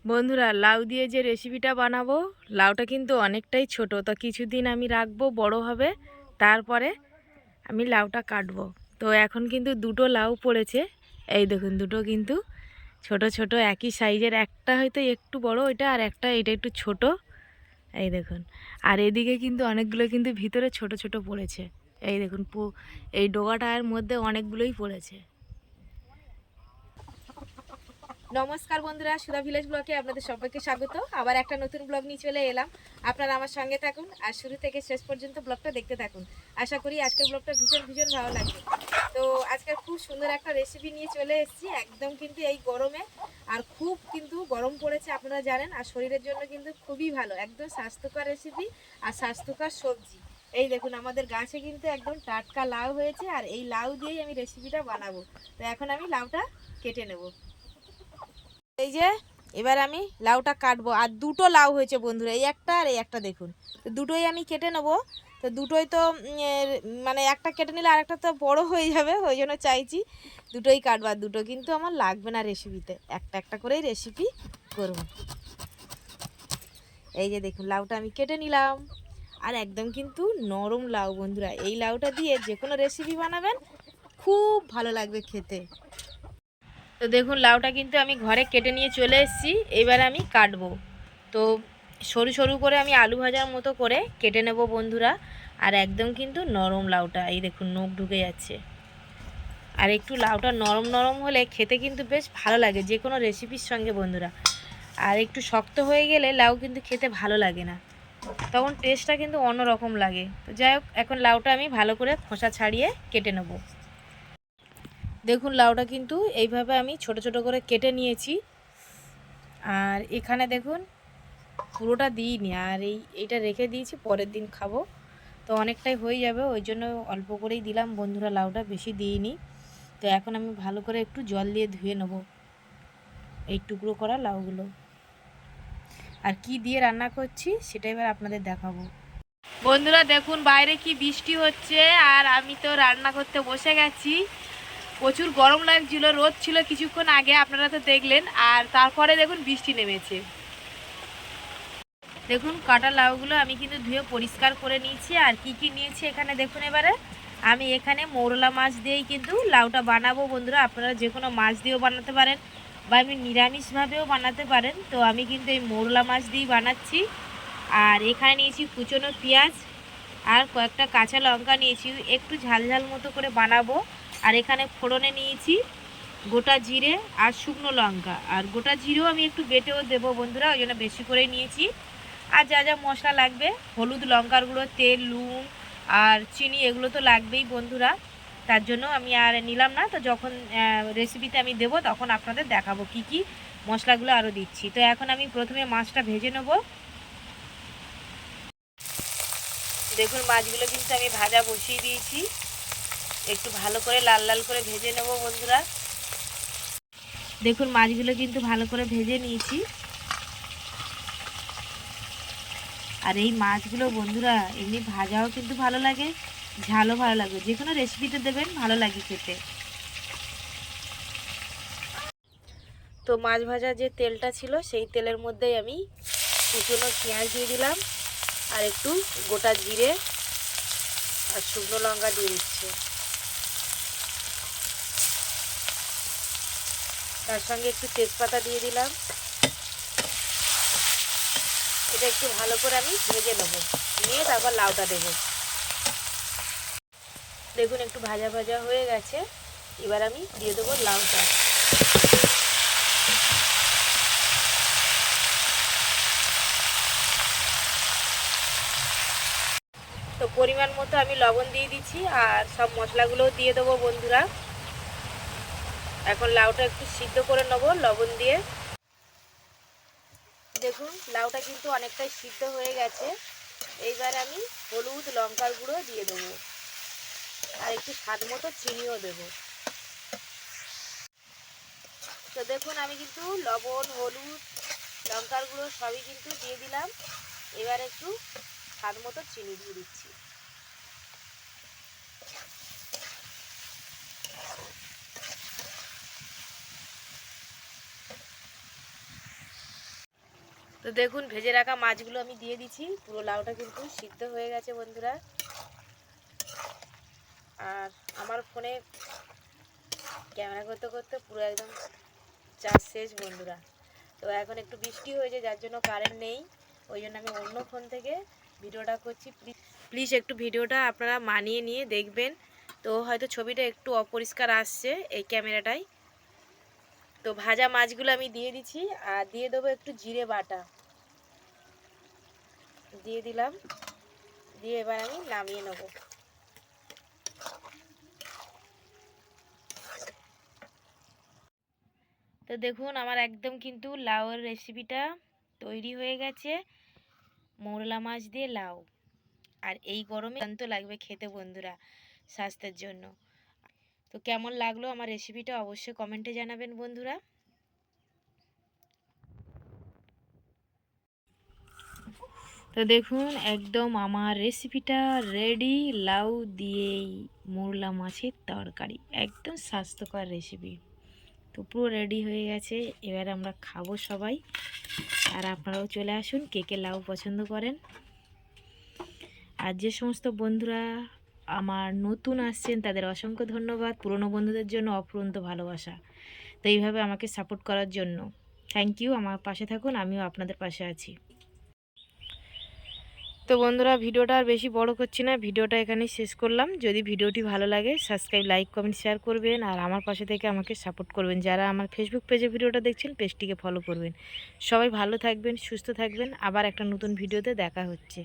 বন্ধুরা, লাউ দিয়ে যে রেসিপিটা বানাবো, লাউটা কিন্তু অনেকটাই ছোট। তো কিছুদিন আমি রাখবো, বড় হবে, তারপরে আমি লাউটা কাটবো। তো এখন কিন্তু দুটো লাউ পড়েছে। এই দেখুন, দুটো কিন্তু ছোট ছোট একই সাইজের। একটা হয়তো একটু বড় ওইটা, আর একটা এটা একটু ছোট। এই দেখুন। আর এদিকে কিন্তু অনেকগুলো কিন্তু ভিতরে ছোট ছোট পড়েছে। এই দেখুন, এই ডোগাটার মধ্যে অনেকগুলোই পড়েছে। নমস্কার বন্ধুরা, সুধা ভিলেজ ব্লগে আপনাদের সবাইকে স্বাগত। আবার একটা নতুন ব্লগ নিয়ে চলে এলাম। আপনারা আমার সঙ্গে থাকুন আর শুরু থেকে শেষ পর্যন্ত ব্লগটা দেখতে থাকুন। আশা করি আজকের ব্লগটা ভীষণ ভীষণ ভালো লাগবে। তো আজকে খুব সুন্দর একটা রেসিপি নিয়ে চলে এসেছি, একদম কিন্তু এই গরমে। আর খুব কিন্তু গরম পড়েছে, আপনারা জানেন। আর শরীরের জন্য কিন্তু খুবই ভালো, একদম স্বাস্থ্যকর রেসিপি আর স্বাস্থ্যকর সবজি। এই দেখুন, আমাদের গাছে কিন্তু একদম টাটকা লাউ হয়েছে, আর এই লাউ দিয়েই আমি রেসিপিটা বানাবো। তো এখন আমি লাউটা কেটে নেব। এই যে এবার আমি লাউটা কাটবো। আর দুটো লাউ হয়েছে বন্ধুরা, এই একটা আর এই একটা দেখুন। তো দুটোই আমি কেটে নেবো। তো দুটোই তো মানে একটা কেটে নিলে আরেকটা তো বড় হয়ে যাবে, ওই জন্য চাইছি দুটোই কাটবো। আর দুটো কিন্তু আমার লাগবে না রেসিপিতে, একটা একটা করেই রেসিপি করব। এই যে দেখুন, লাউটা আমি কেটে নিলাম। আর একদম কিন্তু নরম লাউ বন্ধুরা, এই লাউটা দিয়ে যে কোনো রেসিপি বানাবেন, খুব ভালো লাগবে খেতে। তো দেখুন, লাউটা কিন্তু আমি ঘরে কেটে নিয়ে চলে এসেছি। এবার আমি কাটবো। তো সরু সরু করে আমি আলু ভাজার মতো করে কেটে নেব বন্ধুরা। আর একদম কিন্তু নরম লাউটা, এই দেখুন নখ ঢুকে যাচ্ছে। আর একটু লাউটা নরম নরম হলে খেতে কিন্তু বেশ ভালো লাগে যে কোনো রেসিপির সঙ্গে বন্ধুরা। আর একটু শক্ত হয়ে গেলে লাউ কিন্তু খেতে ভালো লাগে না, তখন টেস্টটা কিন্তু অন্যরকম লাগে। তো যাই হোক, এখন লাউটা আমি ভালো করে খোসা ছাড়িয়ে কেটে নেব। দেখুন, লাউটা কিন্তু এইভাবে আমি ছোট ছোট করে কেটে নিয়েছি। আর এখানে দেখুন, পুরোটা দিইনি, আর এইটা রেখে দিয়েছি, পরের দিন খাবো। তো অনেকটাই হয়ে যাবে, ওই জন্য অল্প করেই দিলাম বন্ধুরা, লাউটা বেশি দিইনি। তো এখন আমি ভালো করে একটু জল দিয়ে ধুয়ে নেব এই টুকরো করা লাউগুলো। আর কি দিয়ে রান্না করছি সেটা এবার আপনাদের দেখাবো। বন্ধুরা দেখুন, বাইরে কি বৃষ্টি হচ্ছে, আর আমি তো রান্না করতে বসে গেছি। প্রচুর গরম লাগছিল, রোদ ছিল কিছুক্ষণ আগে, আপনারা তো দেখলেন। আর তারপরে দেখুন বৃষ্টি নেমেছে। দেখুন, কাটা লাউগুলো আমি কিন্তু ধুয়ে পরিষ্কার করে নিয়েছি। আর কি কি নিয়েছি এখানে দেখুন। এবারে আমি এখানে মৌরলা মাছ দিয়েই কিন্তু লাউটা বানাবো বন্ধুরা। আপনারা যে কোনো মাছ দিয়েও বানাতে পারেন, বা আমি নিরামিষভাবেও বানাতে পারেন। তো আমি কিন্তু এই মৌরলা মাছ দিয়েই বানাচ্ছি। আর এখানে নিয়েছি কুচনো পেঁয়াজ, আর কয়েকটা কাঁচা লঙ্কা নিয়েছি, একটু ঝাল ঝাল মতো করে বানাবো। আর এখানে ফোড়নে নিয়েছি গোটা জিরে আর শুকনো লঙ্কা। আর গোটা জিরেও আমি একটু বেটেও দেবো বন্ধুরা, ওই জন্য বেশি করে নিয়েছি। আর যা যা মশলা লাগবে, হলুদ, লঙ্কার গুঁড়ো, তেল, নুন আর চিনি, এগুলো তো লাগবেই বন্ধুরা। তার জন্য আমি আর নিলাম না। তো যখন রেসিপিতে আমি দেবো তখন আপনাদের দেখাবো কি কি মশলাগুলো আরও দিচ্ছি। তো এখন আমি প্রথমে মাছটা ভেজে নেব। দেখুন, মাছগুলো কিন্তু আমি ভাজা বসিয়ে দিয়েছি, একটু ভালো করে লাল লাল করে ভেজে নেব বন্ধুরা। দেখুন, মাছগুলো কিন্তু ভালো করে ভেজে নিয়েছি। আর এই মাছগুলো বন্ধুরা এমনি ভাজাও কিন্তু ভালো লাগে, ঝালও ভালো লাগে, যে কোনো রেসিপিতে দেবেন ভালো লাগে খেতে। তো মাছ ভাজা যে তেলটা ছিল, সেই তেলের মধ্যেই আমি কুচনো পেঁয়াজ দিয়ে দিলাম, আর একটু গোটা জিরে আর শুকনো লঙ্কা দিয়ে দিচ্ছি। তার সঙ্গে একটু তেজপাতা দিয়ে দিলাম। এটা একটু ভালো করে আমি ভেজে নেব, নিয়ে তারপর লাউটা দেবো। দেখুন, একটু ভাজা ভাজা হয়ে গেছে। এবার আমি দিয়ে দেবো লাউটা। তো পরিমাণ মতো আমি লবণ দিয়ে দিচ্ছি, আর সব মশলাগুলোও দিয়ে দেবো বন্ধুরা। এখন লাউটা একটু সিদ্ধ করে নেব লবণ দিয়ে। দেখুন, লাউটা কিন্তু অনেকটাই সিদ্ধ হয়ে গেছে। এইবার আমি হলুদ, লঙ্কার গুঁড়ো দিয়ে দেবো, আর একটু স্বাদ মতো চিনিও দেবো। তো দেখুন, আমি কিন্তু লবণ, হলুদ, লঙ্কার গুঁড়ো সবই কিন্তু দিয়ে দিলাম। এবার একটু স্বাদ মতো চিনি দিয়ে দিচ্ছি। তো দেখুন ভেজে রাখা মাছগুলো আমি দিয়ে দিচ্ছি। পুরো লাউটা কিন্তু সিদ্ধ হয়ে গেছে বন্ধুরা। আর আমার ফোনে ক্যামেরা করতে করতে পুরো একদম চার্জ শেষ বন্ধুরা। তো এখন একটু বৃষ্টি হয়েছে যার জন্য কারেন্ট নেই, ওই জন্য আমি অন্য ফোন থেকে ভিডিওটা করছি। প্লিজ একটু ভিডিওটা আপনারা মানিয়ে নিয়ে দেখবেন। তো হয়তো ছবিটা একটু অপরিষ্কার আসছে এই ক্যামেরাটায়। তো ভাজা মাছগুলো আমি দিয়ে দিচ্ছি আর দিয়ে দেবো একটু জিরে বাটা দিয়ে দিলাম, দিয়ে এবার আমি নামিয়ে নেব। তো দেখুন আমার একদম কিন্তু লাউয়ের রেসিপিটা তৈরি হয়ে গেছে। মোরলা মাছ দিয়ে লাউ, আর এই গরমে তো লাগবে খেতে বন্ধুরা স্বাস্থ্যের জন্য। তো কেমন লাগলো আমার রেসিপিটা অবশ্যই কমেন্টে জানাবেন বন্ধুরা। তো দেখুন একদম আমার রেসিপিটা রেডি, লাউ দিয়েই মোরলা মাছের তরকারি, একদম স্বাস্থ্যকর রেসিপি। তো পুরো রেডি হয়ে গেছে, এবার আমরা খাবো সবাই। আর আপনারাও চলে আসুন কে কে লাউ পছন্দ করেন। আর যে সমস্ত বন্ধুরা আমার নতুন আসছেন তাদের অসংখ্য ধন্যবাদ, পুরনো বন্ধুদের জন্য অফুরন্ত ভালোবাসা। তো এইভাবে আমাকে সাপোর্ট করার জন্য থ্যাংক ইউ। আমার পাশে থাকুন, আমিও আপনাদের পাশে আছি। তো বন্ধুরা ভিডিওটা আর বেশি বড় করছি না, ভিডিওটা এখানেই শেষ করলাম। যদি ভিডিওটি ভালো লাগে সাবস্ক্রাইব, লাইক, কমেন্ট, শেয়ার করবেন আর আমার পাশে থেকে আমাকে সাপোর্ট করবেন। যারা আমার ফেসবুক পেজে ভিডিওটা দেখছেন পেজটিকে ফলো করবেন। সবাই ভালো থাকবেন, সুস্থ থাকবেন। আবার একটা নতুন ভিডিওতে দেখা হচ্ছে।